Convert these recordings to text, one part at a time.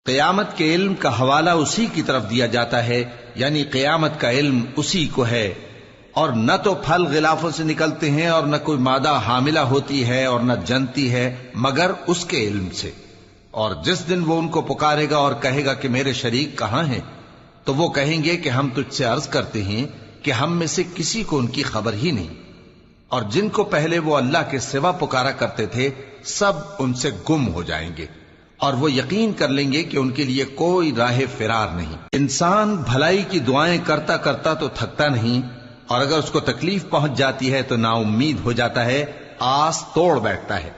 قیامت کے علم کا حوالہ اسی کی طرف دیا جاتا ہے، یعنی قیامت کا علم اسی کو ہے، اور نہ تو پھل غلافوں سے نکلتے ہیں اور نہ کوئی مادہ حاملہ ہوتی ہے اور نہ جنتی ہے مگر اس کے علم سے۔ اور جس دن وہ ان کو پکارے گا اور کہے گا کہ میرے شریک کہاں ہیں، تو وہ کہیں گے کہ ہم تجھ سے عرض کرتے ہیں کہ ہم میں سے کسی کو ان کی خبر ہی نہیں، اور جن کو پہلے وہ اللہ کے سوا پکارا کرتے تھے سب ان سے گم ہو جائیں گے، اور وہ یقین کر لیں گے کہ ان کے لیے کوئی راہ فرار نہیں۔ انسان بھلائی کی دعائیں کرتا کرتا تو تھکتا نہیں، اور اگر اس کو تکلیف پہنچ جاتی ہے تو نا امید ہو جاتا ہے، آس توڑ بیٹھتا ہے،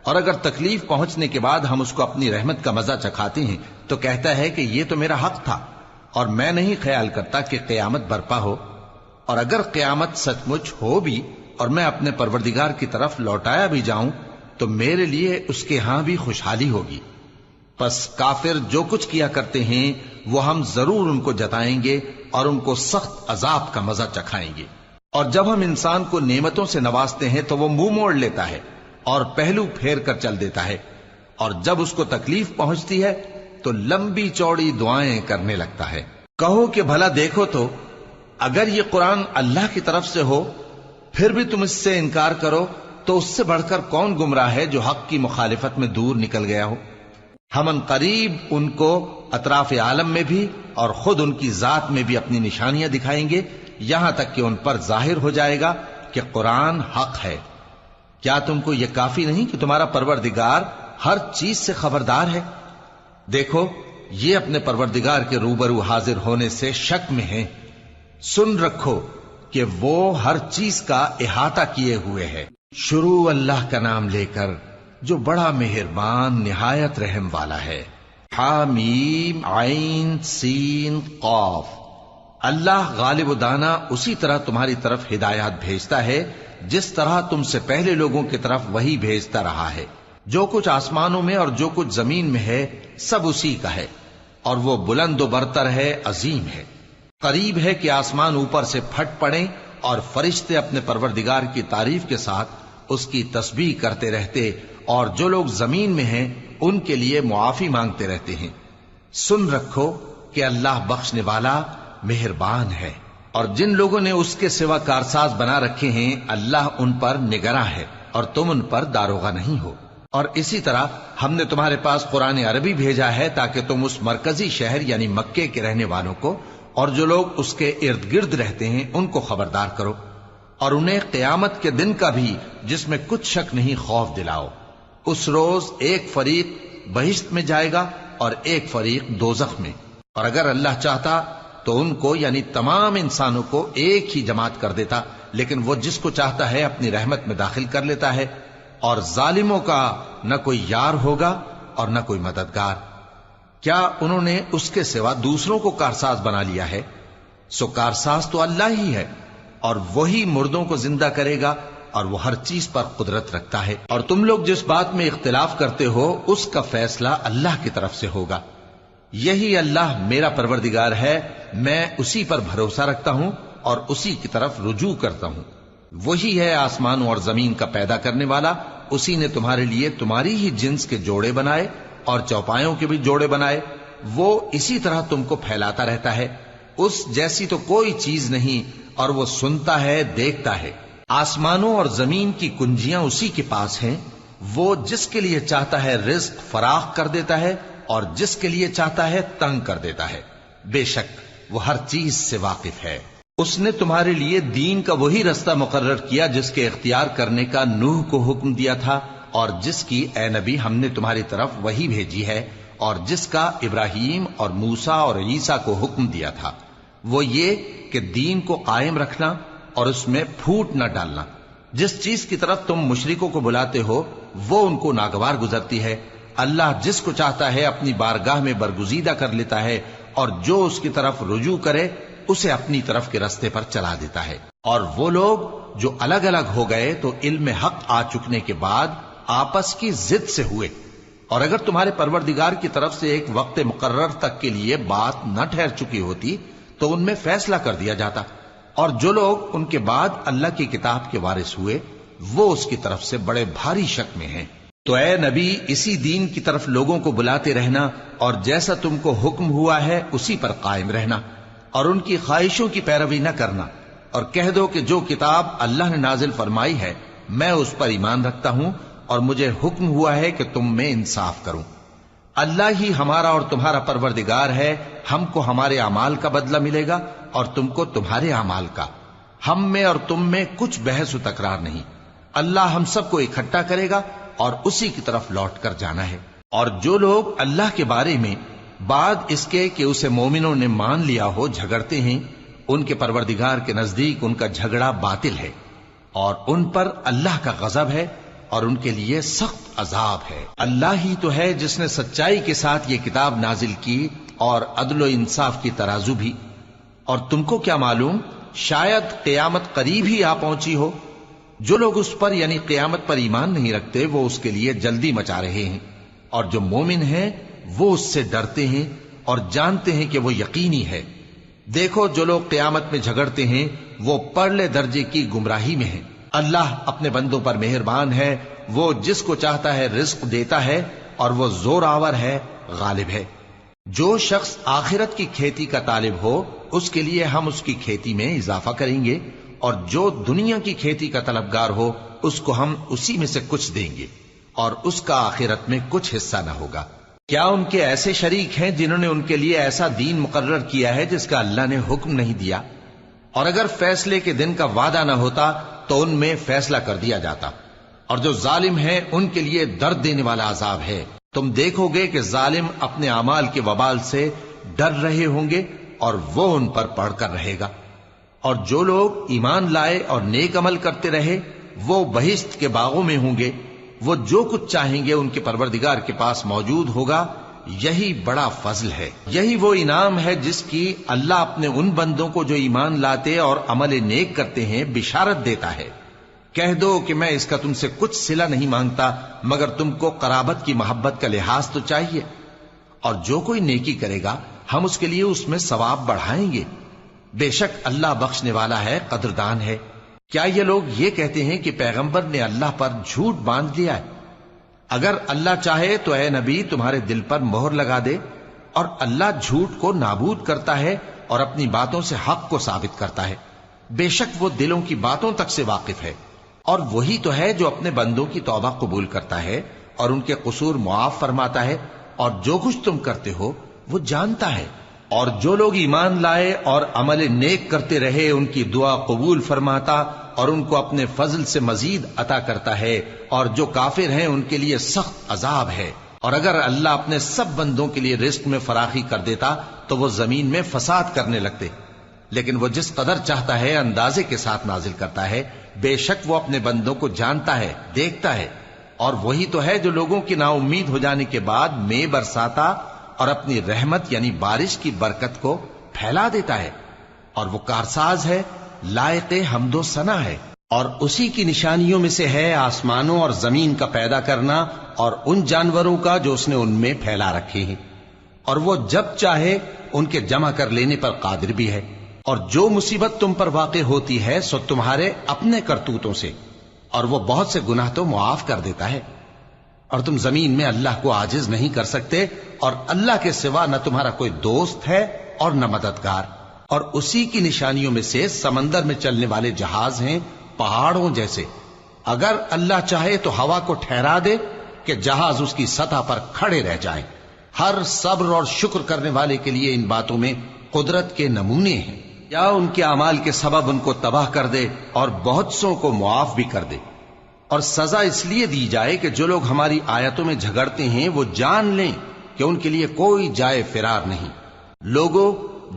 اور اگر تکلیف پہنچنے کے بعد ہم اس کو اپنی رحمت کا مزہ چکھاتے ہیں تو کہتا ہے کہ یہ تو میرا حق تھا، اور میں نہیں خیال کرتا کہ قیامت برپا ہو۔ اور اگر قیامت سچ مچ ہو بھی اور میں اپنے پروردگار کی طرف لوٹایا بھی جاؤں تو میرے لیے اس کے ہاں بھی خوشحالی ہوگی۔ پس کافر جو کچھ کیا کرتے ہیں وہ ہم ضرور ان کو جتائیں گے اور ان کو سخت عذاب کا مزہ چکھائیں گے۔ اور جب ہم انسان کو نعمتوں سے نوازتے ہیں تو وہ منہ موڑ لیتا ہے اور پہلو پھیر کر چل دیتا ہے، اور جب اس کو تکلیف پہنچتی ہے تو لمبی چوڑی دعائیں کرنے لگتا ہے۔ کہو کہ بھلا دیکھو تو اگر یہ قرآن اللہ کی طرف سے ہو پھر بھی تم اس سے انکار کرو تو اس سے بڑھ کر کون گمراہ ہے جو حق کی مخالفت میں دور نکل گیا ہو۔ ہم ان قریب ان کو اطراف عالم میں بھی اور خود ان کی ذات میں بھی اپنی نشانیاں دکھائیں گے، یہاں تک کہ ان پر ظاہر ہو جائے گا کہ قرآن حق ہے۔ کیا تم کو یہ کافی نہیں کہ تمہارا پروردگار ہر چیز سے خبردار ہے؟ دیکھو یہ اپنے پروردگار کے روبرو حاضر ہونے سے شک میں ہیں، سن رکھو کہ وہ ہر چیز کا احاطہ کیے ہوئے ہے۔ شروع اللہ کا نام لے کر جو بڑا مہربان نہایت رحم والا ہے۔ حامیم عین سین قاف۔ اللہ غالب و دانا اسی طرح تمہاری طرف ہدایات بھیجتا ہے جس طرح تم سے پہلے لوگوں کی طرف وہی بھیجتا رہا ہے۔ جو کچھ آسمانوں میں اور جو کچھ زمین میں ہے سب اسی کا ہے، اور وہ بلند و برتر ہے، عظیم ہے۔ قریب ہے کہ آسمان اوپر سے پھٹ پڑیں اور فرشتے اپنے پروردگار کی تعریف کے ساتھ اس کی تسبیح کرتے رہتے، اور جو لوگ زمین میں ہیں ان کے لیے معافی مانگتے رہتے ہیں۔ سن رکھو کہ اللہ بخشنے والا مہربان ہے، اور جن لوگوں نے اس کے سوا کارساز بنا رکھے ہیں اللہ ان پر نگراں ہے اور تم ان پر داروغہ نہیں ہو۔ اور اسی طرح ہم نے تمہارے پاس قرآن عربی بھیجا ہے تاکہ تم اس مرکزی شہر یعنی مکے کے رہنے والوں کو اور جو لوگ اس کے ارد گرد رہتے ہیں ان کو خبردار کرو، اور انہیں قیامت کے دن کا بھی جس میں کچھ شک نہیں خوف دلاؤ۔ اس روز ایک فریق بہشت میں جائے گا اور ایک فریق دوزخ میں، اور اگر اللہ چاہتا تو ان کو یعنی تمام انسانوں کو ایک ہی جماعت کر دیتا، لیکن وہ جس کو چاہتا ہے اپنی رحمت میں داخل کر لیتا ہے، اور ظالموں کا نہ کوئی یار ہوگا اور نہ کوئی مددگار۔ کیا انہوں نے اس کے سوا دوسروں کو کارساز بنا لیا ہے؟ سو کارساز تو اللہ ہی ہے، اور وہی مردوں کو زندہ کرے گا، اور وہ ہر چیز پر قدرت رکھتا ہے۔ اور تم لوگ جس بات میں اختلاف کرتے ہو اس کا فیصلہ اللہ کی طرف سے ہوگا۔ یہی اللہ میرا پروردگار ہے، میں اسی پر بھروسہ رکھتا ہوں اور اسی کی طرف رجوع کرتا ہوں۔ وہی ہے آسمانوں اور زمین کا پیدا کرنے والا، اسی نے تمہارے لیے تمہاری ہی جنس کے جوڑے بنائے اور چوپایوں کے بھی جوڑے بنائے، وہ اسی طرح تم کو پھیلاتا رہتا ہے۔ اس جیسی تو کوئی چیز نہیں، اور وہ سنتا ہے، دیکھتا ہے۔ آسمانوں اور زمین کی کنجیاں اسی کے پاس ہیں، وہ جس کے لیے چاہتا ہے رزق فراخ کر دیتا ہے اور جس کے لیے چاہتا ہے تنگ کر دیتا ہے۔ بے شک وہ ہر چیز سے واقف ہے۔ اس نے تمہارے لیے دین کا وہی رستہ مقرر کیا جس کے اختیار کرنے کا نوح کو حکم دیا تھا، اور جس کی اے نبی ہم نے تمہاری طرف وہی بھیجی ہے، اور جس کا ابراہیم اور موسیٰ اور عیسیٰ کو حکم دیا تھا، وہ یہ کہ دین کو قائم رکھنا اور اس میں پھوٹ نہ ڈالنا۔ جس چیز کی طرف تم مشرکوں کو بلاتے ہو وہ ان کو ناگوار گزرتی ہے۔ اللہ جس کو چاہتا ہے اپنی بارگاہ میں برگزیدہ کر لیتا ہے، اور جو اس کی طرف رجوع کرے اسے اپنی طرف کے رستے پر چلا دیتا ہے۔ اور وہ لوگ جو الگ الگ ہو گئے تو علم حق آ چکنے کے بعد آپس کی ضد سے ہوئے، اور اگر تمہارے پروردگار کی طرف سے ایک وقت مقرر تک کے لیے بات نہ ٹھہر چکی ہوتی تو ان میں فیصلہ کر دیا جاتا، اور جو لوگ ان کے بعد اللہ کی کتاب کے وارث ہوئے وہ اس کی طرف سے بڑے بھاری شک میں ہیں۔ تو اے نبی اسی دین کی طرف لوگوں کو بلاتے رہنا اور جیسا تم کو حکم ہوا ہے اسی پر قائم رہنا اور ان کی خواہشوں کی پیروی نہ کرنا، اور کہہ دو کہ جو کتاب اللہ نے نازل فرمائی ہے میں اس پر ایمان رکھتا ہوں اور مجھے حکم ہوا ہے کہ تم میں انصاف کروں۔ اللہ ہی ہمارا اور تمہارا پروردگار ہے، ہم کو ہمارے اعمال کا بدلہ ملے گا اور تم کو تمہارے اعمال کا، ہم میں اور تم میں کچھ بحث و تکرار نہیں۔ اللہ ہم سب کو اکٹھا کرے گا اور اسی کی طرف لوٹ کر جانا ہے۔ اور جو لوگ اللہ کے بارے میں بعد اس کے کہ اسے مومنوں نے مان لیا ہو جھگڑتے ہیں، ان کے پروردگار کے نزدیک ان کا جھگڑا باطل ہے اور ان پر اللہ کا غضب ہے اور ان کے لیے سخت عذاب ہے۔ اللہ ہی تو ہے جس نے سچائی کے ساتھ یہ کتاب نازل کی اور عدل و انصاف کی ترازو بھی۔ اور تم کو کیا معلوم، شاید قیامت قریب ہی آ پہنچی ہو۔ جو لوگ اس پر یعنی قیامت پر ایمان نہیں رکھتے وہ اس کے لیے جلدی مچا رہے ہیں، اور جو مومن ہیں وہ اس سے ڈرتے ہیں اور جانتے ہیں کہ وہ یقینی ہے۔ دیکھو جو لوگ قیامت میں جھگڑتے ہیں وہ پرلے درجے کی گمراہی میں ہیں۔ اللہ اپنے بندوں پر مہربان ہے، وہ جس کو چاہتا ہے رزق دیتا ہے اور وہ زور آور ہے، غالب ہے۔ جو شخص آخرت کی کھیتی کا طالب ہو اس کے لیے ہم اس کی کھیتی میں اضافہ کریں گے، اور جو دنیا کی کھیتی کا طلبگار ہو اس کو ہم اسی میں سے کچھ دیں گے اور اس کا آخرت میں کچھ حصہ نہ ہوگا۔ کیا ان کے ایسے شریک ہیں جنہوں نے ان کے لیے ایسا دین مقرر کیا ہے جس کا اللہ نے حکم نہیں دیا؟ اور اگر فیصلے کے دن کا وعدہ نہ ہوتا تو ان میں فیصلہ کر دیا جاتا۔ اور جو ظالم ہیں ان کے لیے درد دینے والا عذاب ہے۔ تم دیکھو گے کہ ظالم اپنے اعمال کے وبال سے ڈر رہے ہوں گے اور وہ ان پر پڑھ کر رہے گا۔ اور جو لوگ ایمان لائے اور نیک عمل کرتے رہے وہ بہشت کے باغوں میں ہوں گے، وہ جو کچھ چاہیں گے ان کے پروردگار کے پاس موجود ہوگا۔ یہی بڑا فضل ہے، یہی وہ انعام ہے جس کی اللہ اپنے ان بندوں کو جو ایمان لاتے اور عمل نیک کرتے ہیں بشارت دیتا ہے۔ کہہ دو کہ میں اس کا تم سے کچھ صلہ نہیں مانگتا مگر تم کو قرابت کی محبت کا لحاظ تو چاہیے، اور جو کوئی نیکی کرے گا ہم اس کے لیے اس میں ثواب بڑھائیں گے۔ بے شک اللہ بخشنے والا ہے، قدردان ہے۔ کیا یہ لوگ یہ کہتے ہیں کہ پیغمبر نے اللہ پر جھوٹ باندھ لیا ہے؟ اگر اللہ چاہے تو اے نبی تمہارے دل پر مہر لگا دے، اور اللہ جھوٹ کو نابود کرتا ہے اور اپنی باتوں سے حق کو ثابت کرتا ہے۔ بے شک وہ دلوں کی باتوں تک سے واقف ہے، اور وہی تو ہے جو اپنے بندوں کی توبہ قبول کرتا ہے اور ان کے قصور معاف فرماتا ہے، اور جو کچھ تم کرتے ہو وہ جانتا ہے۔ اور جو لوگ ایمان لائے اور عمل نیک کرتے رہے ان کی دعا قبول فرماتا اور ان کو اپنے فضل سے مزید عطا کرتا ہے، اور جو کافر ہیں ان کے لیے سخت عذاب ہے۔ اور اگر اللہ اپنے سب بندوں کے لیے رزق میں فراخی کر دیتا تو وہ زمین میں فساد کرنے لگتے، لیکن وہ جس قدر چاہتا ہے اندازے کے ساتھ نازل کرتا ہے۔ بے شک وہ اپنے بندوں کو جانتا ہے، دیکھتا ہے۔ اور وہی تو ہے جو لوگوں کی نا امید ہو جانے کے بعد میں برساتا اور اپنی رحمت یعنی بارش کی برکت کو پھیلا دیتا ہے، اور وہ کارساز ہے، لائق حمد و ثنا ہے۔ اور اسی کی نشانیوں میں سے ہے آسمانوں اور زمین کا پیدا کرنا اور ان جانوروں کا جو اس نے ان میں پھیلا رکھے ہیں، اور وہ جب چاہے ان کے جمع کر لینے پر قادر بھی ہے۔ اور جو مصیبت تم پر واقع ہوتی ہے سو تمہارے اپنے کرتوتوں سے، اور وہ بہت سے گناہ تو معاف کر دیتا ہے۔ اور تم زمین میں اللہ کو عاجز نہیں کر سکتے، اور اللہ کے سوا نہ تمہارا کوئی دوست ہے اور نہ مددگار۔ اور اسی کی نشانیوں میں سے سمندر میں چلنے والے جہاز ہیں پہاڑوں جیسے۔ اگر اللہ چاہے تو ہوا کو ٹھہرا دے کہ جہاز اس کی سطح پر کھڑے رہ جائیں۔ ہر صبر اور شکر کرنے والے کے لیے ان باتوں میں قدرت کے نمونے ہیں۔ یا ان کے اعمال کے سبب ان کو تباہ کر دے اور بہت سوں کو معاف بھی کر دے۔ اور سزا اس لیے دی جائے کہ جو لوگ ہماری آیتوں میں جھگڑتے ہیں وہ جان لیں کہ ان کے لیے کوئی جائے فرار نہیں۔ لوگوں،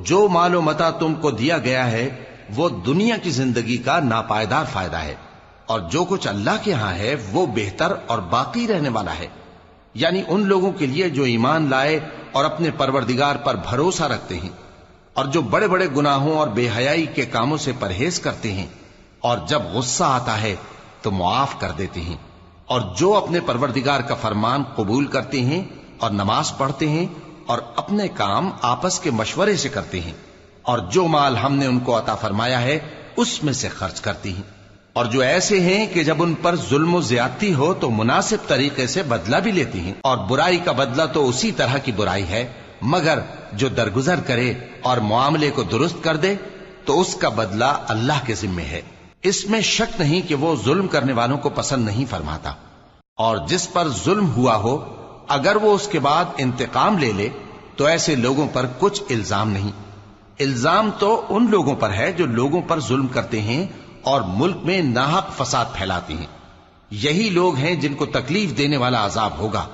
جو مال و متاع تم کو دیا گیا ہے وہ دنیا کی زندگی کا ناپائیدار فائدہ ہے، اور جو کچھ اللہ کے ہاں ہے وہ بہتر اور باقی رہنے والا ہے، یعنی ان لوگوں کے لیے جو ایمان لائے اور اپنے پروردگار پر بھروسہ رکھتے ہیں، اور جو بڑے بڑے گناہوں اور بے حیائی کے کاموں سے پرہیز کرتے ہیں، اور جب غصہ آتا ہے تو معاف کر دیتے ہیں، اور جو اپنے پروردگار کا فرمان قبول کرتے ہیں اور نماز پڑھتے ہیں اور اپنے کام آپس کے مشورے سے کرتے ہیں، اور جو مال ہم نے ان کو عطا فرمایا ہے اس میں سے خرچ کرتی ہیں۔ اور جو ایسے ہیں کہ جب ان پر ظلم و زیادتی ہو تو مناسب طریقے سے بدلہ بھی لیتی ہیں، اور برائی کا بدلہ تو اسی طرح کی برائی ہے، مگر جو درگزر کرے اور معاملے کو درست کر دے تو اس کا بدلہ اللہ کے ذمے ہے۔ اس میں شک نہیں کہ وہ ظلم کرنے والوں کو پسند نہیں فرماتا، اور جس پر ظلم ہوا ہو اگر وہ اس کے بعد انتقام لے لے تو ایسے لوگوں پر کچھ الزام نہیں۔ الزام تو ان لوگوں پر ہے جو لوگوں پر ظلم کرتے ہیں اور ملک میں ناحق فساد پھیلاتے ہیں، یہی لوگ ہیں جن کو تکلیف دینے والا عذاب ہوگا۔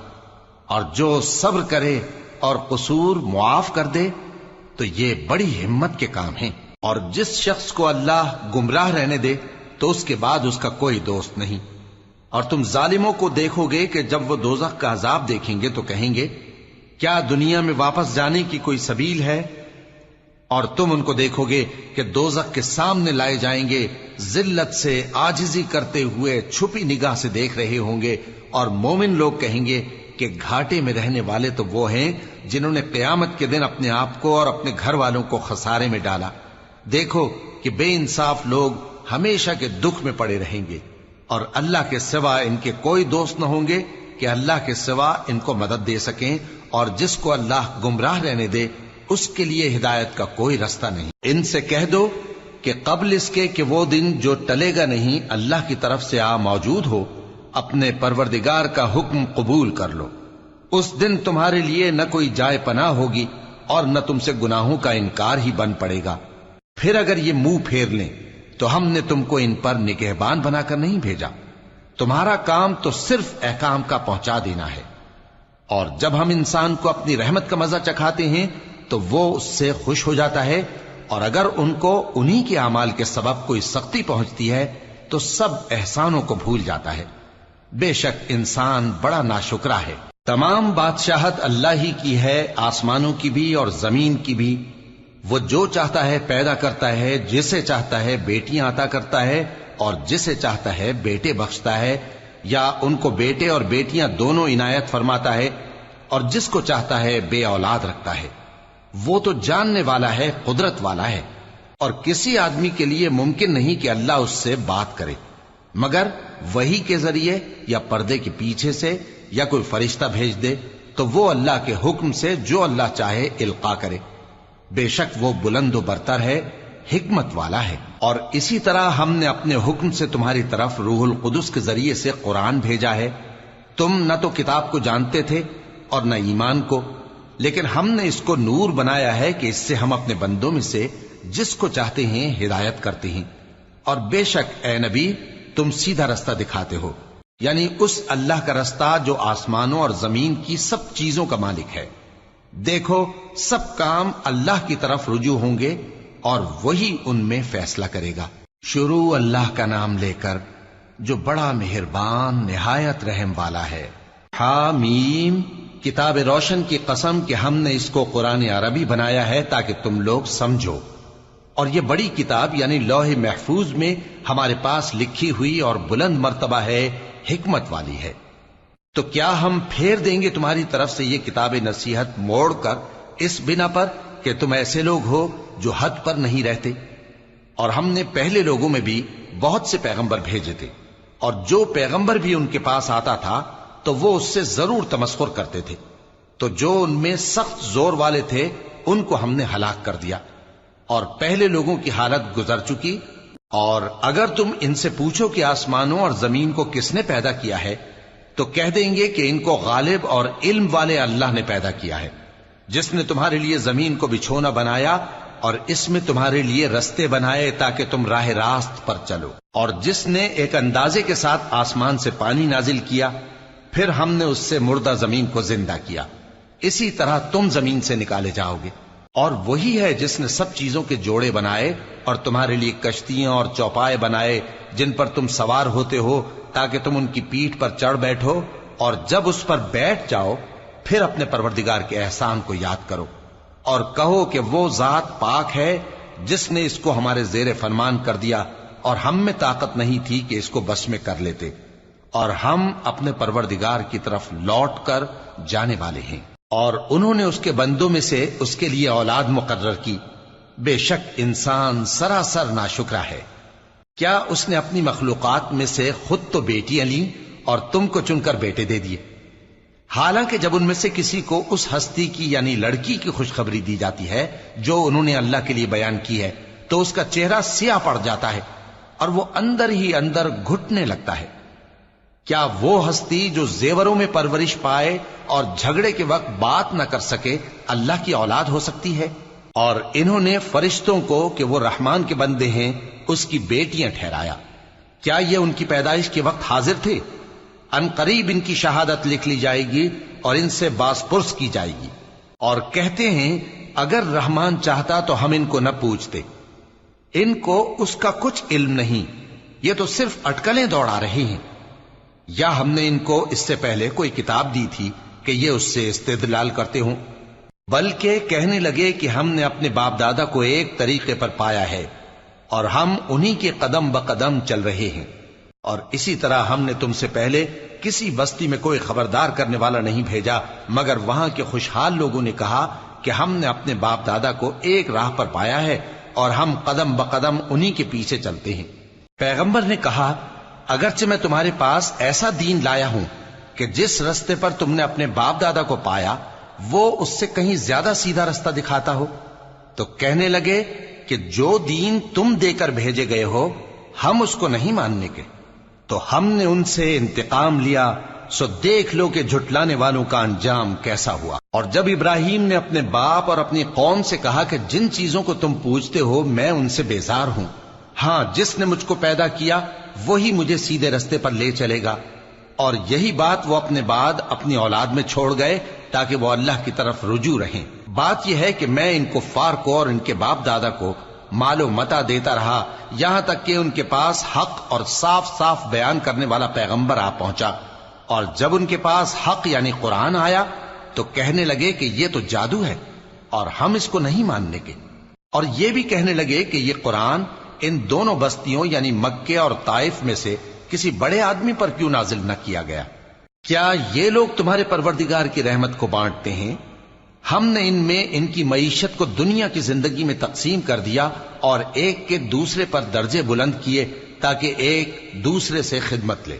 اور جو صبر کرے اور قصور معاف کر دے تو یہ بڑی ہمت کے کام ہیں۔ اور جس شخص کو اللہ گمراہ رہنے دے تو اس کے بعد اس کا کوئی دوست نہیں۔ اور تم ظالموں کو دیکھو گے کہ جب وہ دوزخ کا عذاب دیکھیں گے تو کہیں گے کیا دنیا میں واپس جانے کی کوئی سبیل ہے؟ اور تم ان کو دیکھو گے کہ دوزخ کے سامنے لائے جائیں گے، ذلت سے عاجزی کرتے ہوئے چھپی نگاہ سے دیکھ رہے ہوں گے، اور مومن لوگ کہیں گے کہ گھاٹے میں رہنے والے تو وہ ہیں جنہوں نے قیامت کے دن اپنے آپ کو اور اپنے گھر والوں کو خسارے میں ڈالا۔ دیکھو کہ بے انصاف لوگ ہمیشہ کے دکھ میں پڑے رہیں گے، اور اللہ کے سوا ان کے کوئی دوست نہ ہوں گے کہ اللہ کے سوا ان کو مدد دے سکیں، اور جس کو اللہ گمراہ رہنے دے اس کے لیے ہدایت کا کوئی رستہ نہیں۔ ان سے کہہ دو کہ قبل اس کے کہ وہ دن جو ٹلے گا نہیں اللہ کی طرف سے آ موجود ہو، اپنے پروردگار کا حکم قبول کر لو۔ اس دن تمہارے لیے نہ کوئی جائے پناہ ہوگی اور نہ تم سے گناہوں کا انکار ہی بن پڑے گا۔ پھر اگر یہ منہ پھیر لیں تو ہم نے تم کو ان پر نگہبان بنا کر نہیں بھیجا، تمہارا کام تو صرف احکام کا پہنچا دینا ہے۔ اور جب ہم انسان کو اپنی رحمت کا مزہ چکھاتے ہیں تو وہ اس سے خوش ہو جاتا ہے، اور اگر ان کو انہی کے اعمال کے سبب کوئی سختی پہنچتی ہے تو سب احسانوں کو بھول جاتا ہے۔ بے شک انسان بڑا ناشکرا ہے۔ تمام بادشاہت اللہ ہی کی ہے، آسمانوں کی بھی اور زمین کی بھی۔ وہ جو چاہتا ہے پیدا کرتا ہے، جسے چاہتا ہے بیٹیاں عطا کرتا ہے اور جسے چاہتا ہے بیٹے بخشتا ہے، یا ان کو بیٹے اور بیٹیاں دونوں عنایت فرماتا ہے، اور جس کو چاہتا ہے بے اولاد رکھتا ہے۔ وہ تو جاننے والا ہے، قدرت والا ہے، اور کسی آدمی کے لیے ممکن نہیں کہ اللہ اس سے بات کرے مگر وحی کے ذریعے یا پردے کے پیچھے سے، یا کوئی فرشتہ بھیج دے تو وہ اللہ کے حکم سے جو اللہ چاہے القا کرے۔ بے شک وہ بلند و برتر ہے، حکمت والا ہے۔ اور اسی طرح ہم نے اپنے حکم سے تمہاری طرف روح القدس کے ذریعے سے قرآن بھیجا ہے۔ تم نہ تو کتاب کو جانتے تھے اور نہ ایمان کو، لیکن ہم نے اس کو نور بنایا ہے کہ اس سے ہم اپنے بندوں میں سے جس کو چاہتے ہیں ہدایت کرتے ہیں۔ اور بے شک اے نبی تم سیدھا رستہ دکھاتے ہو، یعنی اس اللہ کا رستہ جو آسمانوں اور زمین کی سب چیزوں کا مالک ہے۔ دیکھو سب کام اللہ کی طرف رجوع ہوں گے اور وہی ان میں فیصلہ کرے گا۔ شروع اللہ کا نام لے کر جو بڑا مہربان نہایت رحم والا ہے۔ حامیم، کتاب روشن کی قسم کہ ہم نے اس کو قرآن عربی بنایا ہے تاکہ تم لوگ سمجھو، اور یہ بڑی کتاب یعنی لوح محفوظ میں ہمارے پاس لکھی ہوئی اور بلند مرتبہ ہے، حکمت والی ہے۔ تو کیا ہم پھیر دیں گے تمہاری طرف سے یہ کتاب نصیحت موڑ کر اس بنا پر کہ تم ایسے لوگ ہو جو حد پر نہیں رہتے؟ اور ہم نے پہلے لوگوں میں بھی بہت سے پیغمبر بھیجے تھے، اور جو پیغمبر بھی ان کے پاس آتا تھا تو وہ اس سے ضرور تمسخر کرتے تھے، تو جو ان میں سخت زور والے تھے ان کو ہم نے ہلاک کر دیا، اور پہلے لوگوں کی حالت گزر چکی۔ اور اگر تم ان سے پوچھو کہ آسمانوں اور زمین کو کس نے پیدا کیا ہے تو کہہ دیں گے کہ ان کو غالب اور علم والے اللہ نے پیدا کیا ہے، جس نے تمہارے لیے زمین کو بچھونا بنایا اور اس میں تمہارے لیے رستے بنائے تاکہ تم راہ راست پر چلو، اور جس نے ایک اندازے کے ساتھ آسمان سے پانی نازل کیا، پھر ہم نے اس سے مردہ زمین کو زندہ کیا، اسی طرح تم زمین سے نکالے جاؤ گے۔ اور وہی ہے جس نے سب چیزوں کے جوڑے بنائے اور تمہارے لیے کشتیاں اور چوپائے بنائے جن پر تم سوار ہوتے ہو تاکہ تم ان کی پیٹھ پر چڑھ بیٹھو، اور جب اس پر بیٹھ جاؤ پھر اپنے پروردگار کے احسان کو یاد کرو، اور کہو کہ وہ ذات پاک ہے جس نے اس کو ہمارے زیر فرمان کر دیا اور ہم میں طاقت نہیں تھی کہ اس کو بس میں کر لیتے، اور ہم اپنے پروردگار کی طرف لوٹ کر جانے والے ہیں۔ اور انہوں نے اس کے بندوں میں سے اس کے لیے اولاد مقرر کی، بے شک انسان سراسر ناشکرا ہے۔ کیا اس نے اپنی مخلوقات میں سے خود تو بیٹیاں لیں اور تم کو چن کر بیٹے دے دیے؟ حالانکہ جب ان میں سے کسی کو اس ہستی کی یعنی لڑکی کی خوشخبری دی جاتی ہے جو انہوں نے اللہ کے لیے بیان کی ہے تو اس کا چہرہ سیاہ پڑ جاتا ہے اور وہ اندر ہی اندر گھٹنے لگتا ہے۔ کیا وہ ہستی جو زیوروں میں پرورش پائے اور جھگڑے کے وقت بات نہ کر سکے اللہ کی اولاد ہو سکتی ہے؟ اور انہوں نے فرشتوں کو کہ وہ رحمان کے بندے ہیں اس کی بیٹیاں ٹھہرایا۔ کیا یہ ان کی پیدائش کے وقت حاضر تھے؟ ان قریب ان کی شہادت لکھ لی جائے گی اور ان سے باز پرس کی جائے گی۔ اور کہتے ہیں اگر رحمان چاہتا تو ہم ان کو نہ پوچھتے۔ ان کو اس کا کچھ علم نہیں، یہ تو صرف اٹکلیں دوڑا رہے ہیں۔ یا ہم نے ان کو اس سے پہلے کوئی کتاب دی تھی کہ یہ اس سے استدلال کرتے ہوں؟ بلکہ کہنے لگے کہ ہم نے اپنے باپ دادا کو ایک طریقے پر پایا ہے اور ہم انہی کے قدم بقدم چل رہے ہیں، اور اسی طرح ہم نے تم سے پہلے کسی بستی میں کوئی خبردار کرنے والا نہیں بھیجا مگر وہاں کے خوشحال لوگوں نے کہا کہ ہم نے اپنے باپ دادا کو ایک راہ پر پایا ہے اور ہم قدم بقدم انہی کے پیچھے چلتے ہیں۔ پیغمبر نے کہا اگرچہ میں تمہارے پاس ایسا دین لایا ہوں کہ جس رستے پر تم نے اپنے باپ دادا کو پایا وہ اس سے کہیں زیادہ سیدھا رستہ دکھاتا ہو، تو کہنے لگے کہ جو دین تم دے کر بھیجے گئے ہو ہم اس کو نہیں ماننے کے۔ تو ہم نے ان سے انتقام لیا، سو دیکھ لو کہ جھٹلانے والوں کا انجام کیسا ہوا۔ اور جب ابراہیم نے اپنے باپ اور اپنی قوم سے کہا کہ جن چیزوں کو تم پوجتے ہو میں ان سے بیزار ہوں، ہاں جس نے مجھ کو پیدا کیا وہی مجھے سیدھے رستے پر لے چلے گا، اور یہی بات وہ اپنے بعد اپنی اولاد میں چھوڑ گئے تاکہ وہ اللہ کی طرف رجوع رہیں۔ بات یہ ہے کہ میں ان کفار کو اور ان کے باپ دادا کو مال و متاع دیتا رہا یہاں تک کہ ان کے پاس حق اور صاف صاف بیان کرنے والا پیغمبر آ پہنچا، اور جب ان کے پاس حق یعنی قرآن آیا تو کہنے لگے کہ یہ تو جادو ہے اور ہم اس کو نہیں ماننے کے، اور یہ بھی کہنے لگے کہ یہ قرآن ان دونوں بستیوں یعنی مکے اور طائف میں سے کسی بڑے آدمی پر کیوں نازل نہ کیا گیا؟ کیا یہ لوگ تمہارے پروردگار کی رحمت کو بانٹتے ہیں؟ ہم نے ان میں ان کی معیشت کو دنیا کی زندگی میں تقسیم کر دیا اور ایک کے دوسرے پر درجے بلند کیے تاکہ ایک دوسرے سے خدمت لے،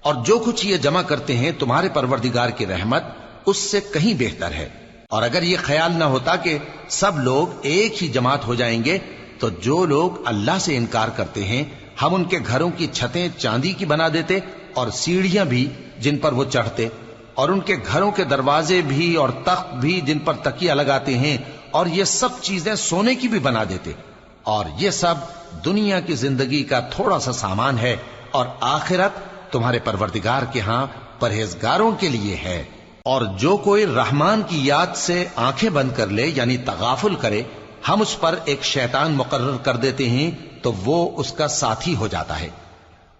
اور جو کچھ یہ جمع کرتے ہیں تمہارے پروردگار کی رحمت اس سے کہیں بہتر ہے۔ اور اگر یہ خیال نہ ہوتا کہ سب لوگ ایک ہی جماعت ہو جائیں گے تو جو لوگ اللہ سے انکار کرتے ہیں ہم ان کے گھروں کی چھتیں چاندی کی بنا دیتے اور سیڑھیاں بھی جن پر وہ چڑھتے، اور ان کے گھروں کے دروازے بھی اور تخت بھی جن پر تکیہ لگاتے ہیں، اور یہ سب چیزیں سونے کی بھی بنا دیتے، اور یہ سب دنیا کی زندگی کا تھوڑا سا سامان ہے، اور آخرت تمہارے پروردگار کے ہاں پرہیزگاروں کے لیے ہے۔ اور جو کوئی رحمان کی یاد سے آنکھیں بند کر لے یعنی تغافل کرے ہم اس پر ایک شیطان مقرر کر دیتے ہیں تو وہ اس کا ساتھی ہو جاتا ہے،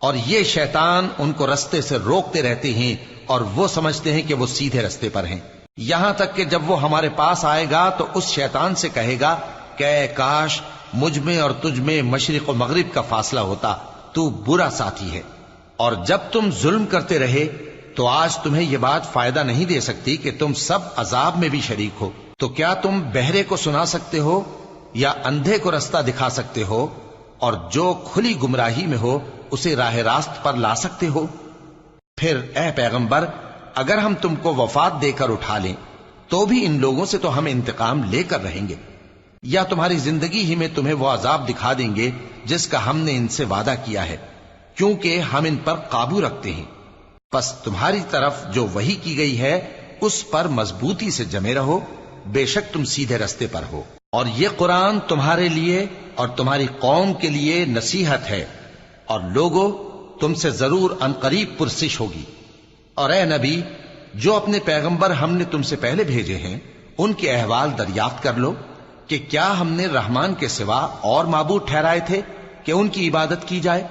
اور یہ شیطان ان کو رستے سے روکتے رہتے ہیں اور وہ سمجھتے ہیں کہ وہ سیدھے رستے پر ہیں، یہاں تک کہ جب وہ ہمارے پاس آئے گا تو اس شیطان سے کہے گا کہ اے کاش مجھ میں اور تجھ میں مشرق و مغرب کا فاصلہ ہوتا، تو برا ساتھی ہے۔ اور جب تم ظلم کرتے رہے تو آج تمہیں یہ بات فائدہ نہیں دے سکتی کہ تم سب عذاب میں بھی شریک ہو۔ تو کیا تم بہرے کو سنا سکتے ہو یا اندھے کو رستہ دکھا سکتے ہو، اور جو کھلی گمراہی میں ہو اسے راہ راست پر لا سکتے ہو؟ پھر اے پیغمبر اگر ہم تم کو وفات دے کر اٹھا لیں تو بھی ان لوگوں سے تو ہم انتقام لے کر رہیں گے، یا تمہاری زندگی ہی میں تمہیں وہ عذاب دکھا دیں گے جس کا ہم نے ان سے وعدہ کیا ہے، کیونکہ ہم ان پر قابو رکھتے ہیں۔ پس تمہاری طرف جو وحی کی گئی ہے اس پر مضبوطی سے جمے رہو، بے شک تم سیدھے رستے پر ہو۔ اور یہ قرآن تمہارے لیے اور تمہاری قوم کے لیے نصیحت ہے، اور لوگوں تم سے ضرور عنقریب پرسش ہوگی۔ اور اے نبی جو اپنے پیغمبر ہم نے تم سے پہلے بھیجے ہیں ان کے احوال دریافت کر لو کہ کیا ہم نے رحمان کے سوا اور معبود ٹھہرائے تھے کہ ان کی عبادت کی جائے؟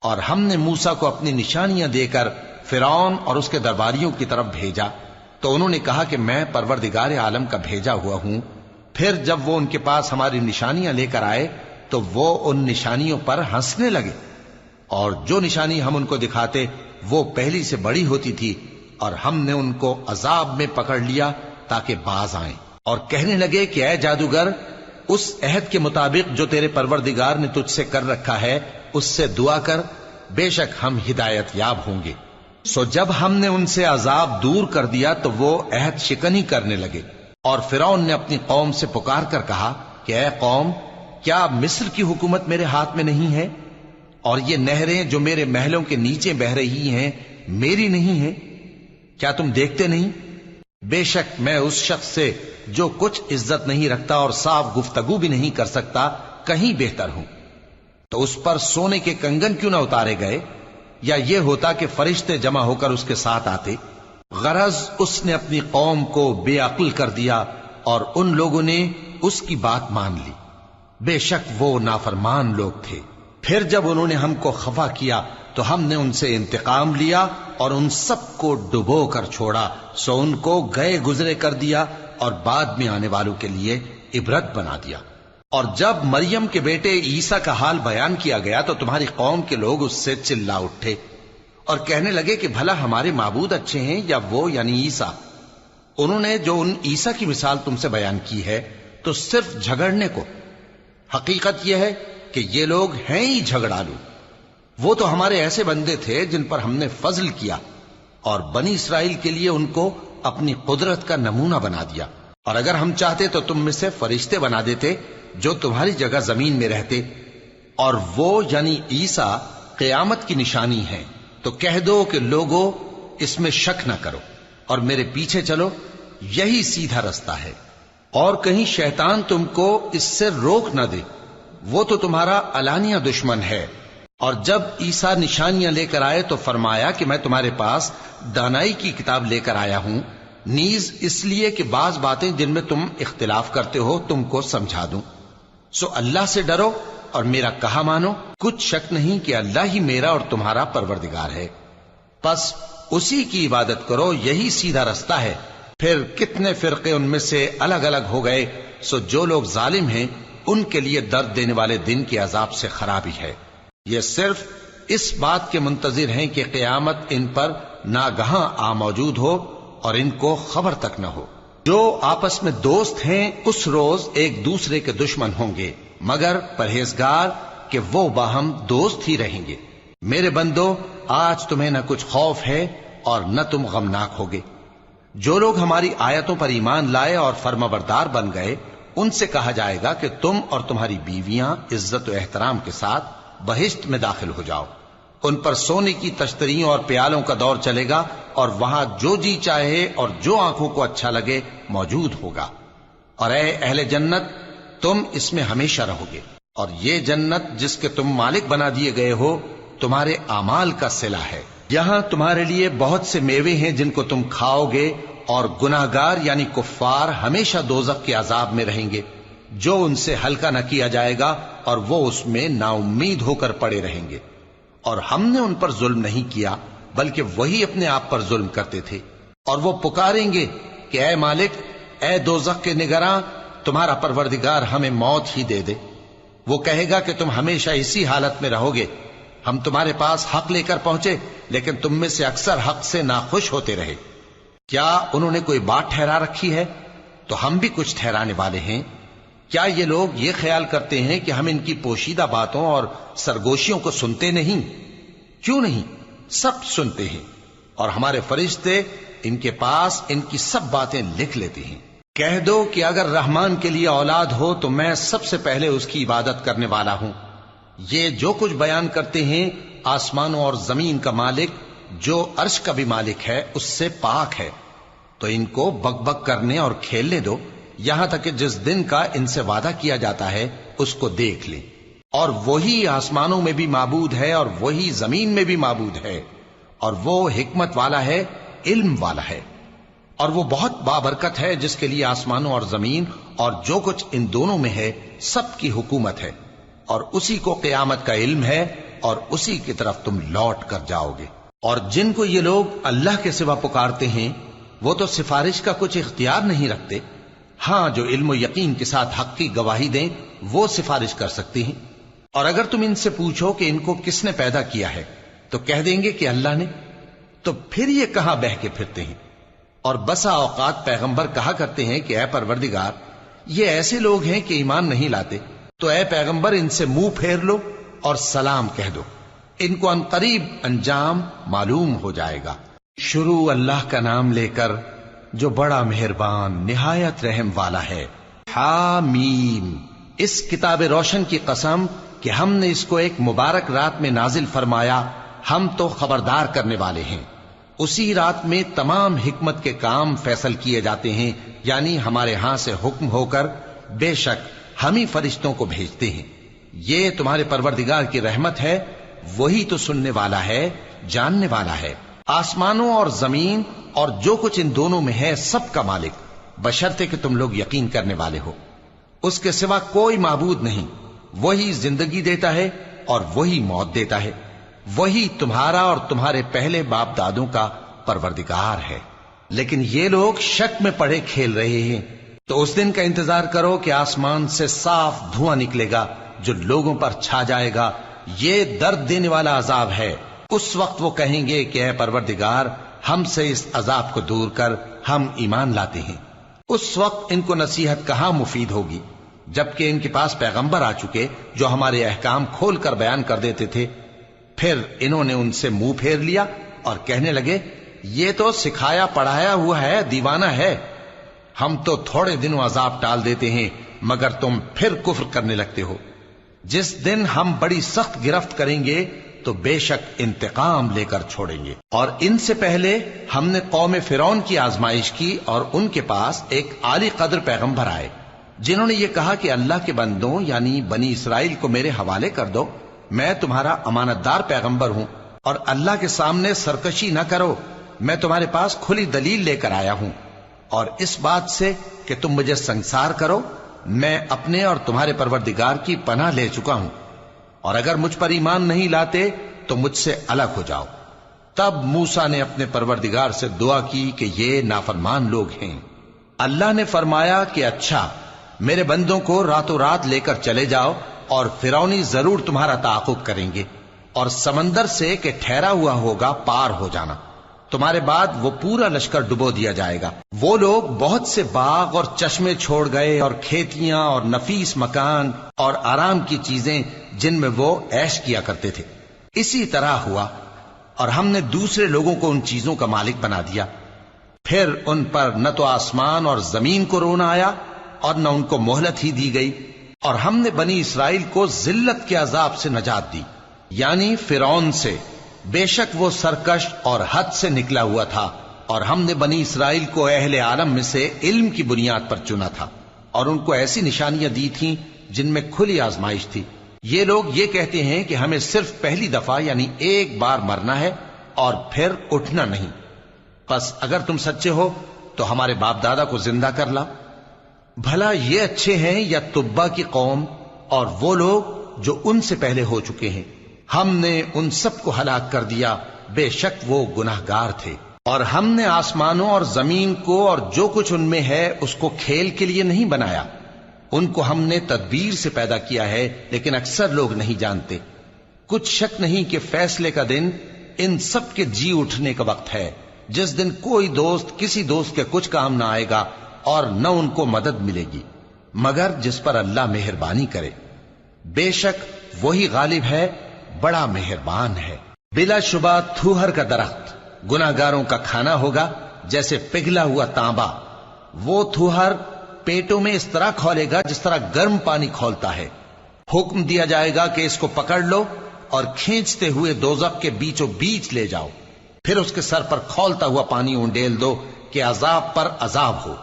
اور ہم نے موسیٰ کو اپنی نشانیاں دے کر فرعون اور اس کے درباریوں کی طرف بھیجا تو انہوں نے کہا کہ میں پروردگار عالم کا بھیجا ہوا ہوں۔ پھر جب وہ ان کے پاس ہماری نشانیاں لے کر آئے تو وہ ان نشانیوں پر ہنسنے لگے، اور جو نشانی ہم ان کو دکھاتے وہ پہلی سے بڑی ہوتی تھی، اور ہم نے ان کو عذاب میں پکڑ لیا تاکہ باز آئیں۔ اور کہنے لگے کہ اے جادوگر اس عہد کے مطابق جو تیرے پروردگار نے تجھ سے کر رکھا ہے اس سے دعا کر، بے شک ہم ہدایت یاب ہوں گے۔ سو جب ہم نے ان سے عذاب دور کر دیا تو وہ عہد شکنی کرنے لگے، اور فرعون نے اپنی قوم سے پکار کر کہا کہ اے قوم، کیا مصر کی حکومت میرے ہاتھ میں نہیں ہے؟ اور یہ نہریں جو میرے محلوں کے نیچے بہ رہی ہیں میری نہیں ہیں؟ کیا تم دیکھتے نہیں؟ بے شک میں اس شخص سے جو کچھ عزت نہیں رکھتا اور صاف گفتگو بھی نہیں کر سکتا کہیں بہتر ہوں۔ تو اس پر سونے کے کنگن کیوں نہ اتارے گئے؟ یا یہ ہوتا کہ فرشتے جمع ہو کر اس کے ساتھ آتے؟ غرض اس نے اپنی قوم کو بے عقل کر دیا اور ان لوگوں نے اس کی بات مان لی۔ بے شک وہ نافرمان لوگ تھے۔ پھر جب انہوں نے ہم کو خفا کیا تو ہم نے ان سے انتقام لیا اور ان سب کو ڈبو کر چھوڑا، سو ان کو گئے گزرے کر دیا اور بعد میں آنے والوں کے لیے عبرت بنا دیا۔ اور جب مریم کے بیٹے عیسیٰ کا حال بیان کیا گیا تو تمہاری قوم کے لوگ اس سے چلا اٹھے اور کہنے لگے کہ بھلا ہمارے معبود اچھے ہیں یا وہ یعنی عیسیٰ؟ انہوں نے جو ان عیسیٰ کی مثال تم سے بیان کی ہے تو صرف جھگڑنے کو۔ حقیقت یہ ہے کہ یہ لوگ ہیں ہی جھگڑالو۔ وہ تو ہمارے ایسے بندے تھے جن پر ہم نے فضل کیا، اور بنی اسرائیل کے لیے ان کو اپنی قدرت کا نمونہ بنا دیا۔ اور اگر ہم چاہتے تو تم میں سے فرشتے بنا دیتے جو تمہاری جگہ زمین میں رہتے، اور وہ یعنی عیسیٰ قیامت کی نشانی ہے۔ تو کہہ دو کہ لوگو اس میں شک نہ کرو اور میرے پیچھے چلو، یہی سیدھا رستہ ہے، اور کہیں شیطان تم کو اس سے روک نہ دے، وہ تو تمہارا علانیہ دشمن ہے۔ اور جب عیسیٰ نشانیاں لے کر آئے تو فرمایا کہ میں تمہارے پاس دانائی کی کتاب لے کر آیا ہوں، نیز اس لیے کہ بعض باتیں جن میں تم اختلاف کرتے ہو تم کو سمجھا دوں۔ سو اللہ سے ڈرو اور میرا کہا مانو، کچھ شک نہیں کہ اللہ ہی میرا اور تمہارا پروردگار ہے، بس اسی کی عبادت کرو، یہی سیدھا رستہ ہے۔ پھر کتنے فرقے ان میں سے الگ الگ ہو گئے، سو جو لوگ ظالم ہیں ان کے لیے درد دینے والے دن کے عذاب سے خرابی ہے۔ یہ صرف اس بات کے منتظر ہیں کہ قیامت ان پر ناگہاں آ موجود ہو اور ان کو خبر تک نہ ہو۔ جو آپس میں دوست ہیں اس روز ایک دوسرے کے دشمن ہوں گے، مگر پرہیزگار کہ وہ باہم دوست ہی رہیں گے۔ میرے بندو، آج تمہیں نہ کچھ خوف ہے اور نہ تم غمناک ہوگے۔ جو لوگ ہماری آیتوں پر ایمان لائے اور فرمانبردار بن گئے، ان سے کہا جائے گا کہ تم اور تمہاری بیویاں عزت و احترام کے ساتھ بہشت میں داخل ہو جاؤ۔ ان پر سونے کی تشتریوں اور پیالوں کا دور چلے گا، اور وہاں جو جی چاہے اور جو آنکھوں کو اچھا لگے موجود ہوگا۔ اور اے اہل جنت، تم اس میں ہمیشہ رہو گے، اور یہ جنت جس کے تم مالک بنا دیے گئے ہو تمہارے اعمال کا صلہ ہے۔ یہاں تمہارے لیے بہت سے میوے ہیں جن کو تم کھاؤ گے، اور گناہگار یعنی کفار ہمیشہ دوزخ کے عذاب میں رہیں گے، جو ان سے ہلکا نہ کیا جائے گا، اور وہ اس میں نا امید ہو کر پڑے رہیں گے۔ اور ہم نے ان پر ظلم نہیں کیا بلکہ وہی اپنے آپ پر ظلم کرتے تھے۔ اور وہ پکاریں گے کہ اے مالک، اے دوزخ کے نگراں، تمہارا پروردگار ہمیں موت ہی دے دے۔ وہ کہے گا کہ تم ہمیشہ اسی حالت میں رہو گے، ہم تمہارے پاس حق لے کر پہنچے لیکن تم میں سے اکثر حق سے ناخوش ہوتے رہے۔ کیا انہوں نے کوئی بات ٹھہرا رکھی ہے؟ تو ہم بھی کچھ ٹھہرانے والے ہیں۔ کیا یہ لوگ یہ خیال کرتے ہیں کہ ہم ان کی پوشیدہ باتوں اور سرگوشیوں کو سنتے نہیں؟ کیوں نہیں، سب سنتے ہیں، اور ہمارے فرشتے ان کے پاس ان کی سب باتیں لکھ لیتے ہیں۔ کہہ دو کہ اگر رحمان کے لیے اولاد ہو تو میں سب سے پہلے اس کی عبادت کرنے والا ہوں۔ یہ جو کچھ بیان کرتے ہیں آسمانوں اور زمین کا مالک جو عرش کا بھی مالک ہے اس سے پاک ہے، تو ان کو بک بک کرنے اور کھیلنے دو، یہاں تک کہ جس دن کا ان سے وعدہ کیا جاتا ہے اس کو دیکھ لیں۔ اور وہی آسمانوں میں بھی معبود ہے اور وہی زمین میں بھی معبود ہے، اور وہ حکمت والا ہے، علم والا ہے، اور وہ بہت بابرکت ہے جس کے لیے آسمانوں اور زمین اور جو کچھ ان دونوں میں ہے سب کی حکومت ہے، اور اسی کو قیامت کا علم ہے، اور اسی کی طرف تم لوٹ کر جاؤ گے۔ اور جن کو یہ لوگ اللہ کے سوا پکارتے ہیں وہ تو سفارش کا کچھ اختیار نہیں رکھتے، ہاں جو علم و یقین کے ساتھ حق کی گواہی دیں وہ سفارش کر سکتی ہیں۔ اور اگر تم ان سے پوچھو کہ ان کو کس نے پیدا کیا ہے تو کہہ دیں گے کہ اللہ نے، تو پھر یہ کہاں بہہ کے پھرتے ہیں۔ اور بسا اوقات پیغمبر کہا کرتے ہیں کہ اے پروردگار، یہ ایسے لوگ ہیں کہ ایمان نہیں لاتے، تو اے پیغمبر ان سے منہ پھیر لو اور سلام کہہ دو، ان کو عنقریب انجام معلوم ہو جائے گا۔ شروع اللہ کا نام لے کر جو بڑا مہربان نہایت رحم والا ہے۔ حامیم، اس کتاب روشن کی قسم کہ ہم نے اس کو ایک مبارک رات میں نازل فرمایا، ہم تو خبردار کرنے والے ہیں۔ اسی رات میں تمام حکمت کے کام فیصل کیے جاتے ہیں، یعنی ہمارے ہاں سے حکم ہو کر بے شک ہم ہی فرشتوں کو بھیجتے ہیں۔ یہ تمہارے پروردگار کی رحمت ہے، وہی تو سننے والا ہے، جاننے والا ہے۔ آسمانوں اور زمین اور جو کچھ ان دونوں میں ہے سب کا مالک، بشرطے کہ تم لوگ یقین کرنے والے ہو۔ اس کے سوا کوئی معبود نہیں، وہی زندگی دیتا ہے اور وہی موت دیتا ہے، وہی تمہارا اور تمہارے پہلے باپ دادوں کا پروردگار ہے۔ لیکن یہ لوگ شک میں پڑے کھیل رہے ہیں۔ تو اس دن کا انتظار کرو کہ آسمان سے صاف دھواں نکلے گا جو لوگوں پر چھا جائے گا، یہ درد دینے والا عذاب ہے۔ اس وقت وہ کہیں گے کہ اے پروردگار، ہم سے اس عذاب کو دور کر، ہم ایمان لاتے ہیں۔ اس وقت ان کو نصیحت کہاں مفید ہوگی، جبکہ ان کے پاس پیغمبر آ چکے جو ہمارے احکام کھول کر بیان کر دیتے تھے۔ پھر انہوں نے ان سے منہ پھیر لیا اور کہنے لگے، یہ تو سکھایا پڑھایا ہوا ہے، دیوانہ ہے۔ ہم تو تھوڑے دنوں عذاب ٹال دیتے ہیں مگر تم پھر کفر کرنے لگتے ہو۔ جس دن ہم بڑی سخت گرفت کریں گے تو بے شک انتقام لے کر چھوڑیں گے۔ اور ان سے پہلے ہم نے قوم فرعون کی آزمائش کی اور ان کے پاس ایک عالی قدر پیغمبر آئے جنہوں نے یہ کہا کہ اللہ کے بندوں یعنی بنی اسرائیل کو میرے حوالے کر دو، میں تمہارا امانت دار پیغمبر ہوں، اور اللہ کے سامنے سرکشی نہ کرو، میں تمہارے پاس کھلی دلیل لے کر آیا ہوں، اور اس بات سے کہ تم مجھے سنگسار کرو میں اپنے اور تمہارے پروردگار کی پناہ لے چکا ہوں، اور اگر مجھ پر ایمان نہیں لاتے تو مجھ سے الگ ہو جاؤ۔ تب موسیٰ نے اپنے پروردگار سے دعا کی کہ یہ نافرمان لوگ ہیں۔ اللہ نے فرمایا کہ اچھا، میرے بندوں کو راتوں رات لے کر چلے جاؤ، اور فرعونی ضرور تمہارا تعاقب کریں گے، اور سمندر سے کہ ٹھہرا ہوا ہوگا پار ہو جانا، تمہارے بعد وہ پورا لشکر ڈبو دیا جائے گا۔ وہ لوگ بہت سے باغ اور چشمے چھوڑ گئے اور کھیتیاں اور نفیس مکان اور آرام کی چیزیں جن میں وہ عیش کیا کرتے تھے۔ اسی طرح ہوا، اور ہم نے دوسرے لوگوں کو ان چیزوں کا مالک بنا دیا۔ پھر ان پر نہ تو آسمان اور زمین کو رونا آیا اور نہ ان کو مہلت ہی دی گئی، اور ہم نے بنی اسرائیل کو ذلت کے عذاب سے نجات دی، یعنی فرعون سے۔ بے شک وہ سرکش اور حد سے نکلا ہوا تھا، اور ہم نے بنی اسرائیل کو اہل عالم میں سے علم کی بنیاد پر چنا تھا، اور ان کو ایسی نشانیاں دی تھیں جن میں کھلی آزمائش تھی۔ یہ لوگ یہ کہتے ہیں کہ ہمیں صرف پہلی دفعہ یعنی ایک بار مرنا ہے اور پھر اٹھنا نہیں، پس اگر تم سچے ہو تو ہمارے باپ دادا کو زندہ کر لاؤ۔ بھلا یہ اچھے ہیں یا تبا کی قوم اور وہ لوگ جو ان سے پہلے ہو چکے ہیں؟ ہم نے ان سب کو ہلاک کر دیا، بے شک وہ گناہگار تھے۔ اور ہم نے آسمانوں اور زمین کو اور جو کچھ ان میں ہے اس کو کھیل کے لیے نہیں بنایا، ان کو ہم نے تدبیر سے پیدا کیا ہے، لیکن اکثر لوگ نہیں جانتے۔ کچھ شک نہیں کہ فیصلے کا دن ان سب کے جی اٹھنے کا وقت ہے، جس دن کوئی دوست کسی دوست کے کچھ کام نہ آئے گا اور نہ ان کو مدد ملے گی مگر جس پر اللہ مہربانی کرے۔ بے شک وہی غالب ہے، بڑا مہربان ہے۔ بلا شبہ تھوہر کا درخت گناہگاروں کا کھانا ہوگا جیسے پگھلا ہوا تانبا۔ وہ تھوہر پیٹوں میں اس طرح کھولے گا جس طرح گرم پانی کھولتا ہے۔ حکم دیا جائے گا کہ اس کو پکڑ لو اور کھینچتے ہوئے دوزخ کے بیچوں بیچ لے جاؤ، پھر اس کے سر پر کھولتا ہوا پانی اونڈیل دو کہ عذاب پر عذاب ہو۔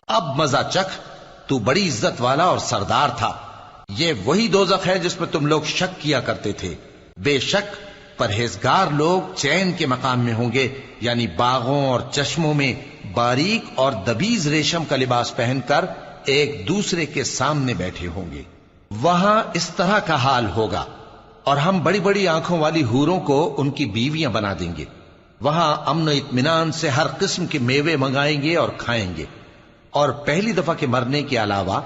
اب مزہ چکھ، تو بڑی عزت والا اور سردار تھا۔ یہ وہی دوزخ ہے جس میں تم لوگ شک کیا کرتے تھے۔ بے شک پرہیزگار لوگ چین کے مقام میں ہوں گے، یعنی باغوں اور چشموں میں باریک اور دبیز ریشم کا لباس پہن کر ایک دوسرے کے سامنے بیٹھے ہوں گے۔ وہاں اس طرح کا حال ہوگا، اور ہم بڑی بڑی آنکھوں والی حوروں کو ان کی بیویاں بنا دیں گے۔ وہاں امن و اطمینان سے ہر قسم کے میوے منگائیں گے اور کھائیں گے، اور پہلی دفعہ کے مرنے کے علاوہ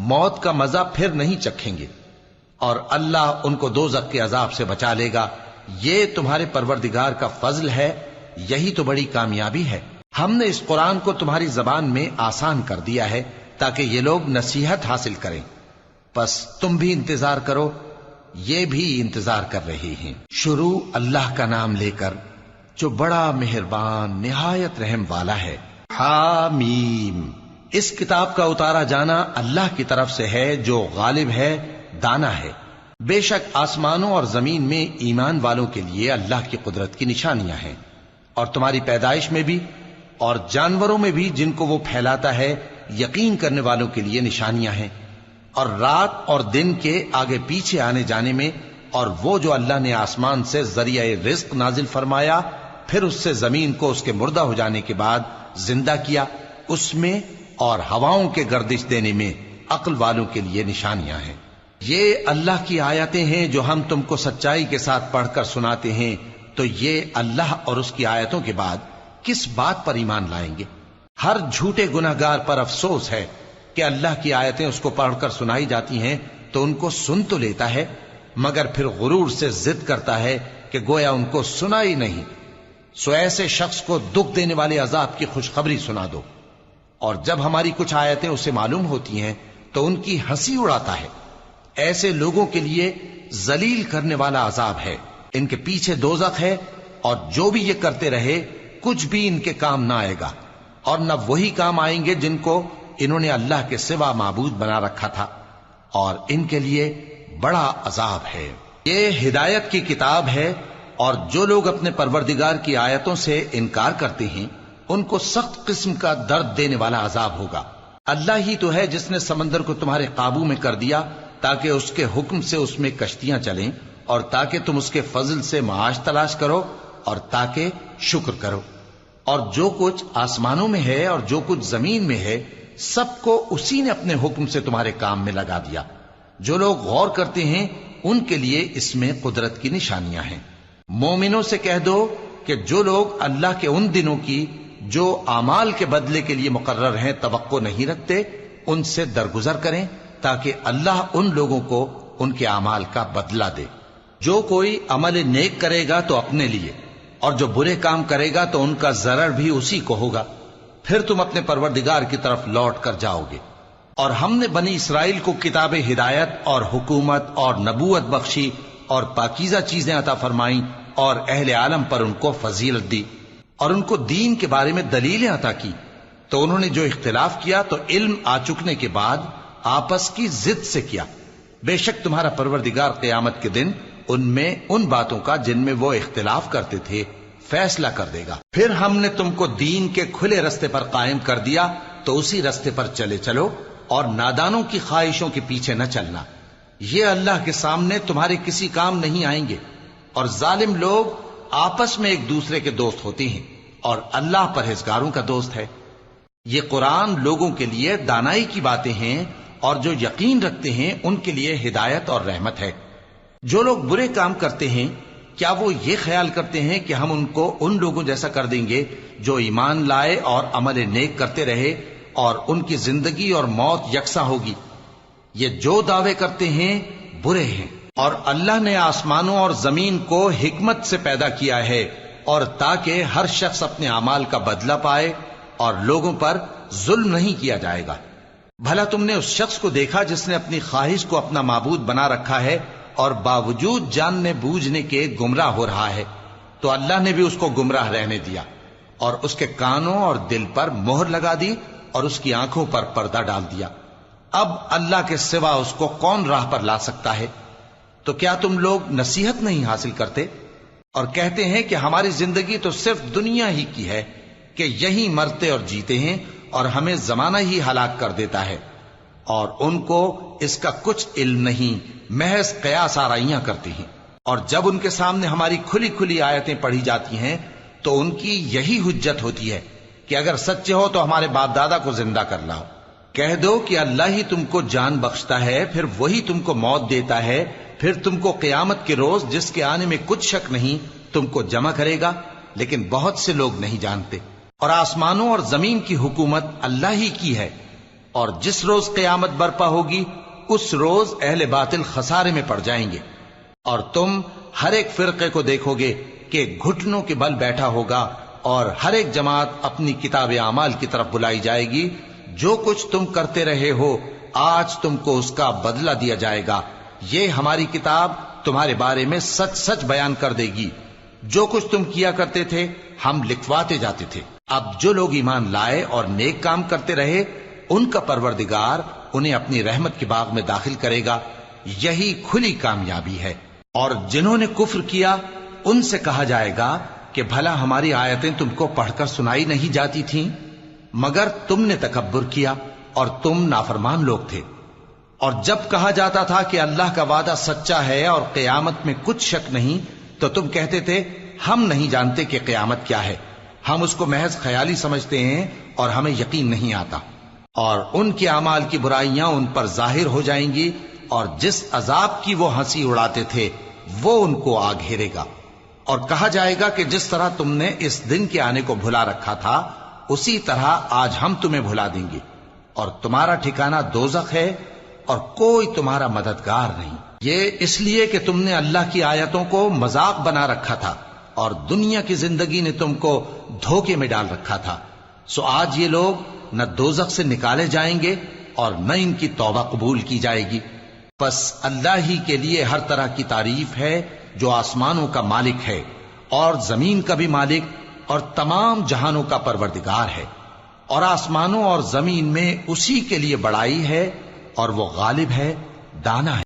موت کا مزہ پھر نہیں چکھیں گے، اور اللہ ان کو دوزخ کے عذاب سے بچا لے گا۔ یہ تمہارے پروردگار کا فضل ہے، یہی تو بڑی کامیابی ہے۔ ہم نے اس قرآن کو تمہاری زبان میں آسان کر دیا ہے تاکہ یہ لوگ نصیحت حاصل کریں۔ پس تم بھی انتظار کرو، یہ بھی انتظار کر رہے ہیں۔ شروع اللہ کا نام لے کر جو بڑا مہربان نہایت رحم والا ہے۔ حامیم، اس کتاب کا اتارا جانا اللہ کی طرف سے ہے جو غالب ہے، دانا ہے۔ بے شک آسمانوں اور زمین میں ایمان والوں کے لیے اللہ کی قدرت کی نشانیاں ہیں، اور تمہاری پیدائش میں بھی اور جانوروں میں بھی جن کو وہ پھیلاتا ہے یقین کرنے والوں کے لیے نشانیاں ہیں، اور رات اور دن کے آگے پیچھے آنے جانے میں، اور وہ جو اللہ نے آسمان سے ذریعہ رزق نازل فرمایا پھر اس سے زمین کو اس کے مردہ ہو جانے کے بعد زندہ کیا، اس میں اور ہواؤں کے گردش دینے میں عقل والوں کے لیے نشانیاں ہیں۔ یہ اللہ کی آیتیں ہیں جو ہم تم کو سچائی کے ساتھ پڑھ کر سناتے ہیں، تو یہ اللہ اور اس کی آیتوں کے بعد کس بات پر ایمان لائیں گے؟ ہر جھوٹے گناہگار پر افسوس ہے کہ اللہ کی آیتیں اس کو پڑھ کر سنائی جاتی ہیں تو ان کو سن تو لیتا ہے، مگر پھر غرور سے ضد کرتا ہے کہ گویا ان کو سنا ہی نہیں۔ سو ایسے شخص کو دکھ دینے والے عذاب کی خوشخبری سنا دو، اور جب ہماری کچھ آیتیں اسے معلوم ہوتی ہیں تو ان کی ہنسی اڑاتا ہے۔ ایسے لوگوں کے لیے ذلیل کرنے والا عذاب ہے، ان کے پیچھے دوزخ ہے، اور جو بھی یہ کرتے رہے کچھ بھی ان کے کام نہ آئے گا، اور نہ وہی کام آئیں گے جن کو انہوں نے اللہ کے سوا معبود بنا رکھا تھا، اور ان کے لیے بڑا عذاب ہے۔ یہ ہدایت کی کتاب ہے، اور جو لوگ اپنے پروردگار کی آیتوں سے انکار کرتے ہیں ان کو سخت قسم کا درد دینے والا عذاب ہوگا۔ اللہ ہی تو ہے جس نے سمندر کو تمہارے قابو میں کر دیا تاکہ اس کے حکم سے اس میں کشتیاں چلیں، اور تاکہ تم اس کے فضل سے معاش تلاش کرو، اور تاکہ شکر کرو۔ اور جو کچھ آسمانوں میں ہے اور جو کچھ زمین میں ہے سب کو اسی نے اپنے حکم سے تمہارے کام میں لگا دیا۔ جو لوگ غور کرتے ہیں ان کے لیے اس میں قدرت کی نشانیاں ہیں۔ مومنوں سے کہہ دو کہ جو لوگ اللہ کے ان دنوں کی جو اعمال کے بدلے کے لیے مقرر ہیں توقع نہیں رکھتے، ان سے درگزر کریں تاکہ اللہ ان لوگوں کو ان کے اعمال کا بدلہ دے۔ جو کوئی عمل نیک کرے گا تو اپنے لیے، اور جو برے کام کرے گا تو ان کا ضرر بھی اسی کو ہوگا، پھر تم اپنے پروردگار کی طرف لوٹ کر جاؤ گے۔ اور ہم نے بنی اسرائیل کو کتاب ہدایت اور حکومت اور نبوت بخشی اور پاکیزہ چیزیں عطا فرمائیں، اور اہل عالم پر ان کو فضیلت دی، اور ان کو دین کے بارے میں دلیلیں عطا کی، تو انہوں نے جو اختلاف کیا تو علم آ چکنے کے بعد آپس کی ضد سے کیا۔ بے شک تمہارا پروردگار قیامت کے دن ان میں ان باتوں کا جن میں وہ اختلاف کرتے تھے فیصلہ کر دے گا۔ پھر ہم نے تم کو دین کے کھلے رستے پر قائم کر دیا، تو اسی رستے پر چلے چلو، اور نادانوں کی خواہشوں کے پیچھے نہ چلنا، یہ اللہ کے سامنے تمہارے کسی کام نہیں آئیں گے۔ اور ظالم لوگ آپس میں ایک دوسرے کے دوست ہوتے ہیں، اور اللہ پرہیزگاروں کا دوست ہے۔ یہ قرآن لوگوں کے لیے دانائی کی باتیں ہیں، اور جو یقین رکھتے ہیں ان کے لیے ہدایت اور رحمت ہے۔ جو لوگ برے کام کرتے ہیں کیا وہ یہ خیال کرتے ہیں کہ ہم ان کو ان لوگوں جیسا کر دیں گے جو ایمان لائے اور عمل نیک کرتے رہے، اور ان کی زندگی اور موت یکساں ہوگی؟ یہ جو دعوے کرتے ہیں برے ہیں۔ اور اللہ نے آسمانوں اور زمین کو حکمت سے پیدا کیا ہے، اور تاکہ ہر شخص اپنے اعمال کا بدلہ پائے، اور لوگوں پر ظلم نہیں کیا جائے گا۔ بھلا تم نے اس شخص کو دیکھا جس نے اپنی خواہش کو اپنا معبود بنا رکھا ہے اور باوجود جاننے بوجھنے کے گمراہ ہو رہا ہے؟ تو اللہ نے بھی اس کو گمراہ رہنے دیا، اور اس کے کانوں اور دل پر مہر لگا دی، اور اس کی آنکھوں پر پردہ ڈال دیا۔ اب اللہ کے سوا اس کو کون راہ پر لا سکتا ہے؟ تو کیا تم لوگ نصیحت نہیں حاصل کرتے اور کہتے ہیں کہ ہماری زندگی تو صرف دنیا ہی کی ہے، کہ یہی مرتے اور جیتے ہیں، اور ہمیں زمانہ ہی ہلاک کر دیتا ہے؟ اور ان کو اس کا کچھ علم نہیں، محض قیاس آرائیاں کرتے ہیں۔ اور جب ان کے سامنے ہماری کھلی کھلی آیتیں پڑھی جاتی ہیں تو ان کی یہی حجت ہوتی ہے کہ اگر سچے ہو تو ہمارے باپ دادا کو زندہ کر لاؤ۔ کہہ دو کہ اللہ ہی تم کو جان بخشتا ہے، پھر وہی تم کو موت دیتا ہے، پھر تم کو قیامت کے روز جس کے آنے میں کچھ شک نہیں تم کو جمع کرے گا، لیکن بہت سے لوگ نہیں جانتے۔ اور آسمانوں اور زمین کی حکومت اللہ ہی کی ہے، اور جس روز قیامت برپا ہوگی اس روز اہل باطل خسارے میں پڑ جائیں گے۔ اور تم ہر ایک فرقے کو دیکھو گے کہ گھٹنوں کے بل بیٹھا ہوگا، اور ہر ایک جماعت اپنی کتاب اعمال کی طرف بلائی جائے گی۔ جو کچھ تم کرتے رہے ہو آج تم کو اس کا بدلہ دیا جائے گا، یہ ہماری کتاب تمہارے بارے میں سچ سچ بیان کر دے گی. جو کچھ تم کیا کرتے تھے ہم لکھواتے جاتے تھے. اب جو لوگ ایمان لائے اور نیک کام کرتے رہے ان کا پروردگار انہیں اپنی رحمت کے باغ میں داخل کرے گا. یہی کھلی کامیابی ہے. اور جنہوں نے کفر کیا ان سے کہا جائے گا کہ بھلا ہماری آیتیں تم کو پڑھ کر سنائی نہیں جاتی تھیں؟ مگر تم نے تکبر کیا اور تم نافرمان لوگ تھے. اور جب کہا جاتا تھا کہ اللہ کا وعدہ سچا ہے اور قیامت میں کچھ شک نہیں تو تم کہتے تھے ہم نہیں جانتے کہ قیامت کیا ہے، ہم اس کو محض خیالی سمجھتے ہیں اور ہمیں یقین نہیں آتا. اور ان کے اعمال کی برائیاں ان پر ظاہر ہو جائیں گی اور جس عذاب کی وہ ہنسی اڑاتے تھے وہ ان کو آ گھیرے گا. اور کہا جائے گا کہ جس طرح تم نے اس دن کے آنے کو بھلا رکھا تھا اسی طرح آج ہم تمہیں بھلا دیں گے، اور تمہارا ٹھکانہ دوزخ ہے اور کوئی تمہارا مددگار نہیں. یہ اس لیے کہ تم نے اللہ کی آیتوں کو مذاق بنا رکھا تھا اور دنیا کی زندگی نے تم کو دھوکے میں ڈال رکھا تھا. سو آج یہ لوگ نہ دوزخ سے نکالے جائیں گے اور نہ ان کی توبہ قبول کی جائے گی. بس اللہ ہی کے لیے ہر طرح کی تعریف ہے جو آسمانوں کا مالک ہے اور زمین کا بھی مالک اور تمام جہانوں کا پروردگار ہے. اور آسمانوں اور زمین میں اسی کے لیے بڑائی ہے اور وہ غالب ہے، دانا ہے.